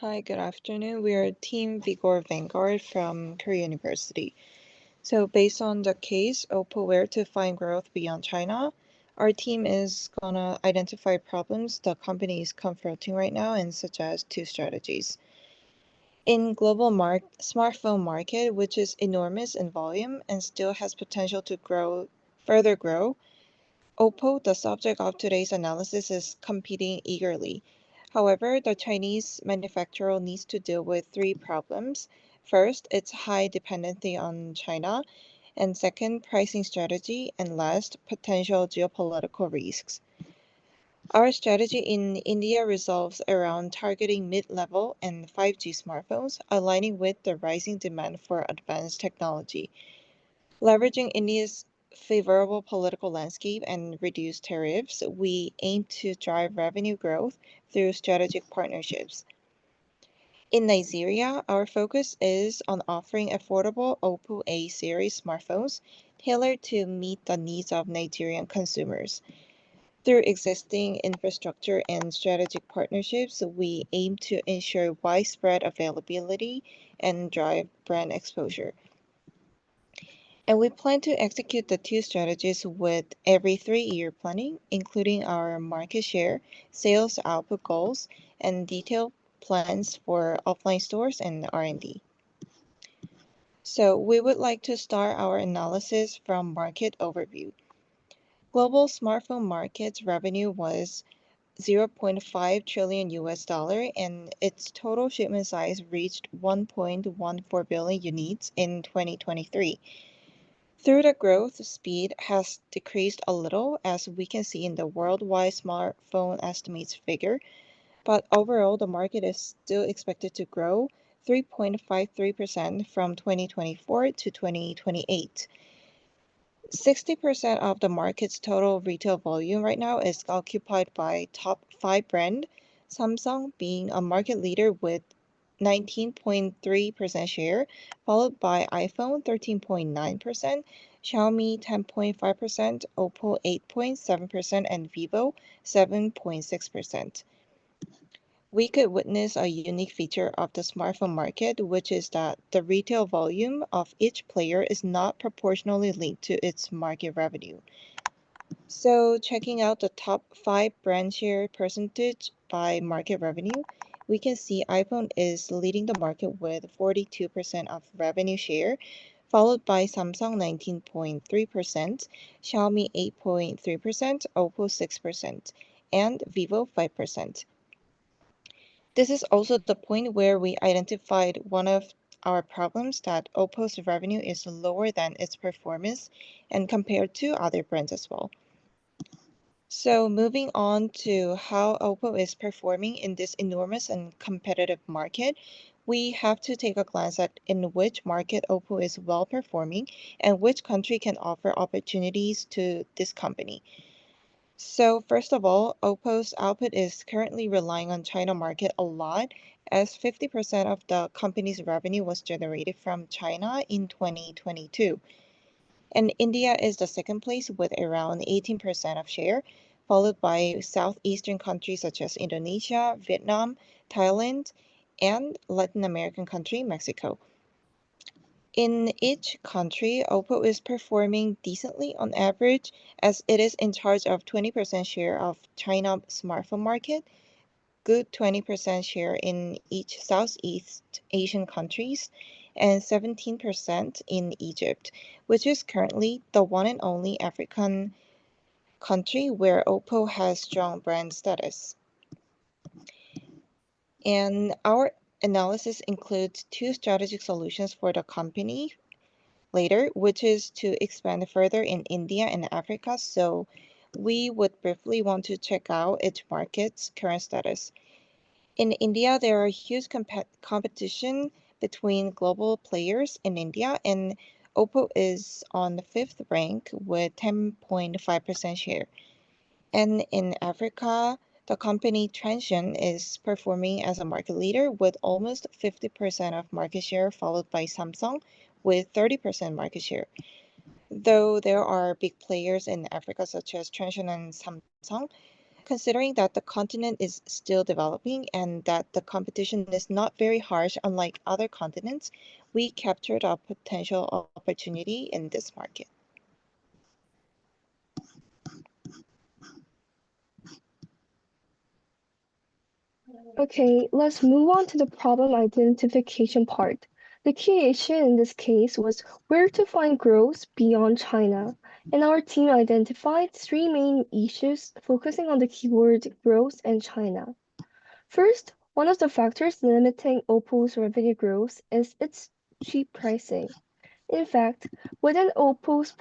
Hi, good afternoon. We are Team Vigor Vanguard from Korea University. So based on the case, OPPO where to find growth beyond China, our team is gonna identify problems the company is confronting right now and suggest two strategies. In global smartphone market, which is enormous in volume and still has potential to further grow, OPPO, the subject of today's analysis, is competing eagerly. However, the Chinese manufacturer needs to deal with three problems. First, its high dependency on China, and second, pricing strategy, and last, potential geopolitical risks. Our strategy in India revolves around targeting mid-level and 5G smartphones, aligning with the rising demand for advanced technology. Leveraging India's favorable political landscape and reduced tariffs, we aim to drive revenue growth through strategic partnerships. In Nigeria, our focus is on offering affordable OPPO A series smartphones tailored to meet the needs of Nigerian consumers. Through existing infrastructure and strategic partnerships, we aim to ensure widespread availability and drive brand exposure. And we plan to execute the two strategies with every 3-year planning, including our market share, sales output goals, and detailed plans for offline stores and R&D. So we would like to start our analysis from market overview. Global smartphone market's revenue was 0.5 trillion US dollar and its total shipment size reached 1.14 billion units in 2023. Though the growth speed has decreased a little, as we can see in the worldwide smartphone estimates figure, but overall the market is still expected to grow 3.53% from 2024 to 2028. 60% of the market's total retail volume right now is occupied by top 5 brand, Samsung being a market leader with 19.3% share, followed by iPhone 13.9%, Xiaomi 10.5%, OPPO 8.7%, and Vivo 7.6%. We could witness a unique feature of the smartphone market, which is that the retail volume of each player is not proportionally linked to its market revenue. So, checking out the top 5 brand share percentage by market revenue, we can see iPhone is leading the market with 42% of revenue share, followed by Samsung 19.3%, Xiaomi 8.3%, OPPO 6%, and Vivo 5%. This is also the point where we identified one of our problems that OPPO's revenue is lower than its performance and compared to other brands as well. So moving on to how OPPO is performing in this enormous and competitive market, we have to take a glance at in which market OPPO is well performing and which country can offer opportunities to this company. So first of all, OPPO's output is currently relying on China market a lot, as 50% of the company's revenue was generated from China in 2022. And India is the second place with around 18% of share, followed by southeastern countries such as Indonesia, Vietnam, Thailand, and Latin American country, Mexico. In each country, OPPO is performing decently on average, as it is in charge of 20% share of China smartphone market, good 20% share in each Southeast Asian countries, and 17% in Egypt, which is currently the one and only African country where OPPO has strong brand status. And our analysis includes two strategic solutions for the company later, which is to expand further in India and Africa. So we would briefly want to check out each market's current status. In India, there are huge competition between global players in India, and OPPO is on the fifth rank with 10.5% share. And in Africa, the company Transsion is performing as a market leader with almost 50% of market share, followed by Samsung with 30% market share. Though there are big players in Africa such as Transsion and Samsung, considering that the continent is still developing and that the competition is not very harsh unlike other continents, we captured a potential opportunity in this market. Okay, let's move on to the problem identification part. The key issue in this case was where to find growth beyond China, and our team identified three main issues focusing on the keyword growth and China. First, one of the factors limiting OPPO's revenue growth is its cheap pricing. In fact, within OPPO's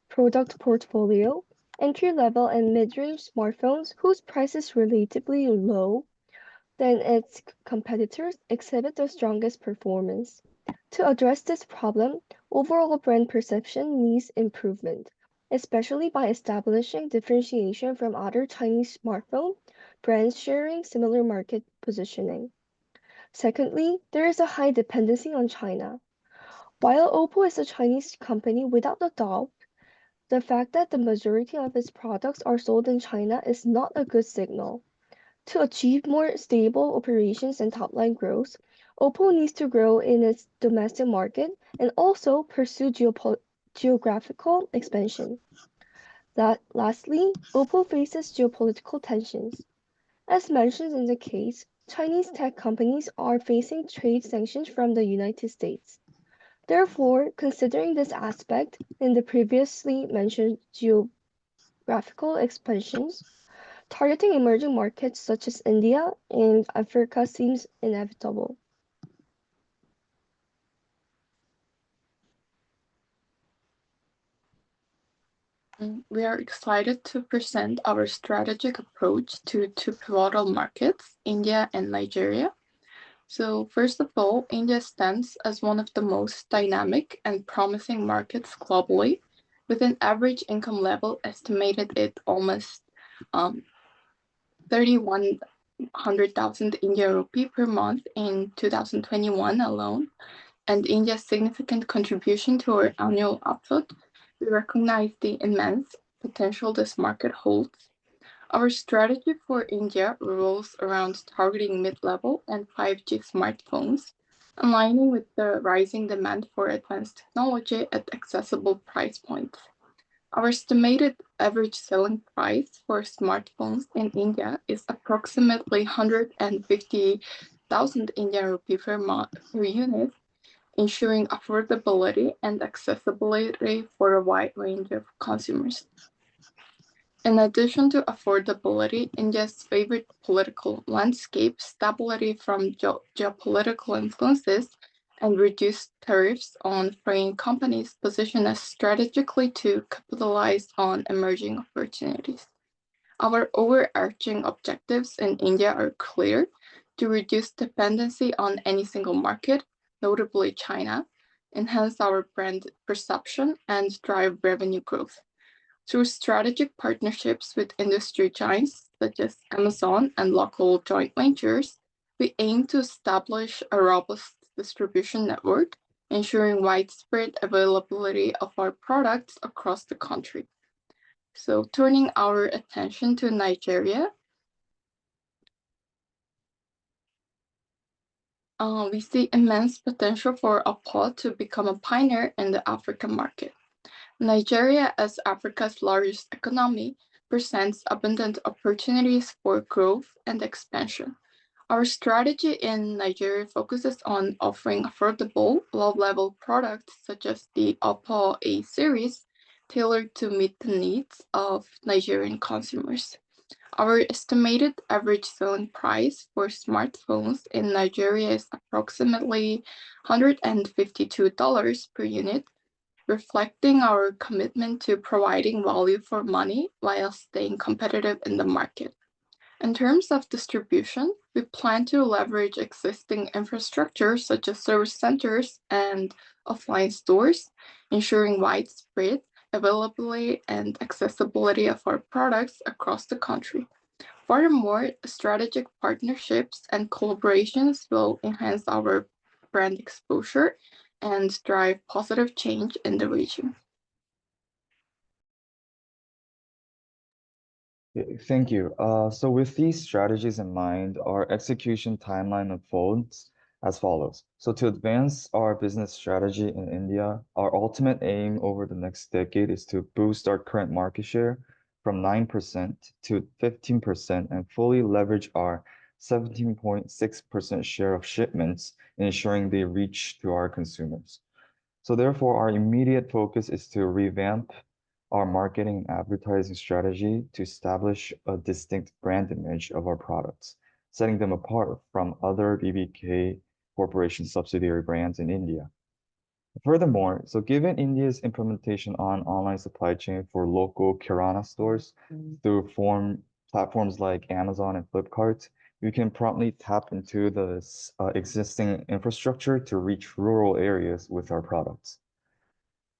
product portfolio, entry-level and mid-range smartphones whose price is relatively low than its competitors exhibit the strongest performance. To address this problem, overall brand perception needs improvement, especially by establishing differentiation from other Chinese smartphone brands sharing similar market positioning. Secondly, there is a high dependency on China. While OPPO is a Chinese company, without a doubt, the fact that the majority of its products are sold in China is not a good signal. To achieve more stable operations and top-line growth, OPPO needs to grow in its domestic market and also pursue geographical expansion. Lastly, OPPO faces geopolitical tensions. As mentioned in the case, Chinese tech companies are facing trade sanctions from the United States. Therefore, considering this aspect in the previously mentioned geographical expansions, targeting emerging markets such as India and Africa seems inevitable. We are excited to present our strategic approach to two pivotal markets, India and Nigeria. So first of all, India stands as one of the most dynamic and promising markets globally, with an average income level estimated at almost 3,100,000 Indian rupee per month in 2021 alone, and India's significant contribution to our annual output. We recognize the immense potential this market holds. Our strategy for India revolves around targeting mid-level and 5G smartphones, aligning with the rising demand for advanced technology at accessible price points. Our estimated average selling price for smartphones in India is approximately 150,000 Indian rupee per unit, ensuring affordability and accessibility for a wide range of consumers. In addition to affordability, India's favored political landscape, stability from geopolitical influences, and reduced tariffs on foreign companies position us strategically to capitalize on emerging opportunities. Our overarching objectives in India are clear: to reduce dependency on any single market, notably China, enhance our brand perception, and drive revenue growth. Through strategic partnerships with industry giants such as Amazon and local joint ventures, we aim to establish a robust distribution network, ensuring widespread availability of our products across the country. So turning our attention to Nigeria, we see immense potential for OPPO to become a pioneer in the African market. Nigeria, as Africa's largest economy, presents abundant opportunities for growth and expansion. Our strategy in Nigeria focuses on offering affordable, low-level products such as the OPPO A series, tailored to meet the needs of Nigerian consumers. Our estimated average selling price for smartphones in Nigeria is approximately $152 per unit, reflecting our commitment to providing value for money while staying competitive in the market. In terms of distribution, we plan to leverage existing infrastructure such as service centers and offline stores, ensuring widespread availability and accessibility of our products across the country. Furthermore, strategic partnerships and collaborations will enhance our brand exposure and drive positive change in the region. Thank you. So with these strategies in mind, our execution timeline unfolds as follows. So to advance our business strategy in India, our ultimate aim over the next decade is to boost our current market share from 9% to 15% and fully leverage our 17.6% share of shipments, ensuring they reach to our consumers. So therefore, our immediate focus is to revamp our marketing and advertising strategy to establish a distinct brand image of our products, setting them apart from other BBK Corporation subsidiary brands in India. Furthermore, so given India's implementation on online supply chain for local Kirana stores through platforms like Amazon and Flipkart, we can promptly tap into the existing infrastructure to reach rural areas with our products.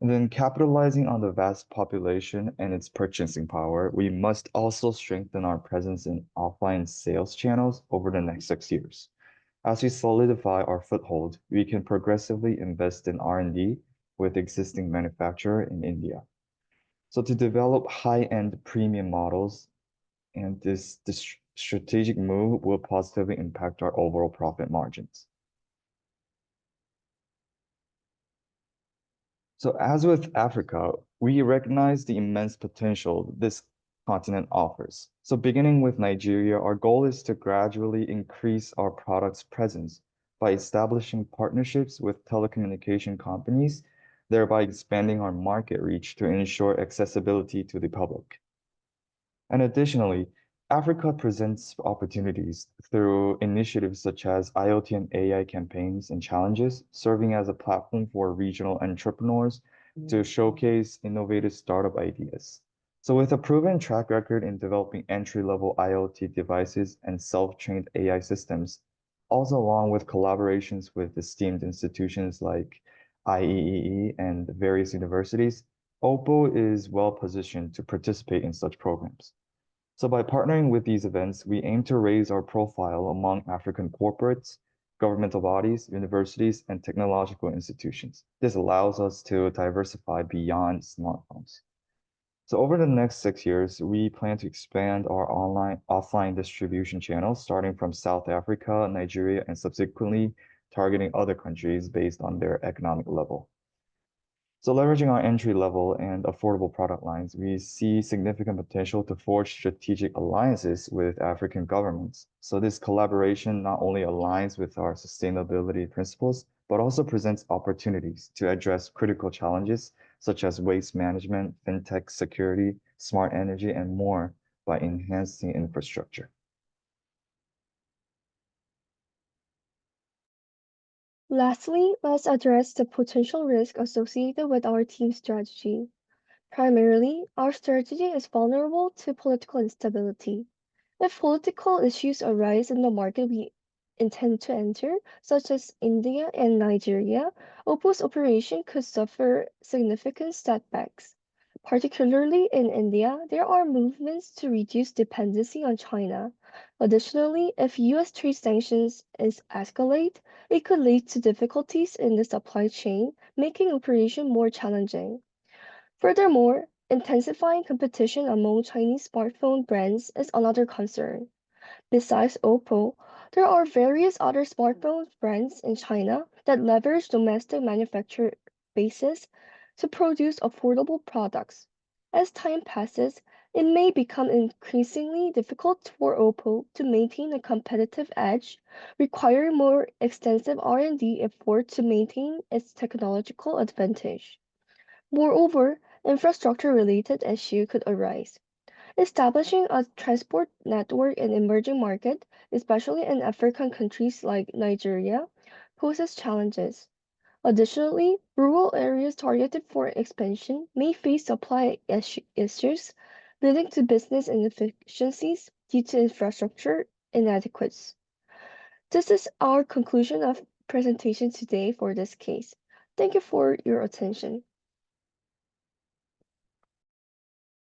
And then capitalizing on the vast population and its purchasing power, we must also strengthen our presence in offline sales channels over the next 6 years. As we solidify our foothold, we can progressively invest in R&D with existing manufacturer in India. So to develop high-end premium models, and this strategic move will positively impact our overall profit margins. So as with Africa, we recognize the immense potential this continent offers. So beginning with Nigeria, our goal is to gradually increase our product's presence by establishing partnerships with telecommunication companies, thereby expanding our market reach to ensure accessibility to the public. And additionally, Africa presents opportunities through initiatives such as IoT and AI campaigns and challenges, serving as a platform for regional entrepreneurs to showcase innovative startup ideas. So with a proven track record in developing entry-level IoT devices and self-trained AI systems, also along with collaborations with esteemed institutions like IEEE and various universities, OPPO is well positioned to participate in such programs. So by partnering with these events, we aim to raise our profile among African corporates, governmental bodies, universities, and technological institutions. This allows us to diversify beyond smartphones. So over the next 6 years, we plan to expand our offline distribution channels, starting from South Africa, Nigeria, and subsequently targeting other countries based on their economic level. So leveraging our entry-level and affordable product lines, we see significant potential to forge strategic alliances with African governments. So this collaboration not only aligns with our sustainability principles, but also presents opportunities to address critical challenges such as waste management, fintech security, smart energy, and more by enhancing infrastructure. Lastly, let's address the potential risk associated with our team strategy. Primarily, our strategy is vulnerable to political instability. If political issues arise in the market we intend to enter, such as India and Nigeria, OPPO's operation could suffer significant setbacks. Particularly in India, there are movements to reduce dependency on China. Additionally, if US trade sanctions escalate, it could lead to difficulties in the supply chain, making operation more challenging. Furthermore, intensifying competition among Chinese smartphone brands is another concern. Besides OPPO, there are various other smartphone brands in China that leverage domestic manufacturer bases to produce affordable products. As time passes, it may become increasingly difficult for OPPO to maintain a competitive edge, requiring more extensive R&D effort to maintain its technological advantage. Moreover, infrastructure-related issues could arise. Establishing a transport network in emerging markets, especially in African countries like Nigeria, poses challenges. Additionally, rural areas targeted for expansion may face supply issues, leading to business inefficiencies due to infrastructure inadequacies. This is our conclusion of presentation today for this case. Thank you for your attention.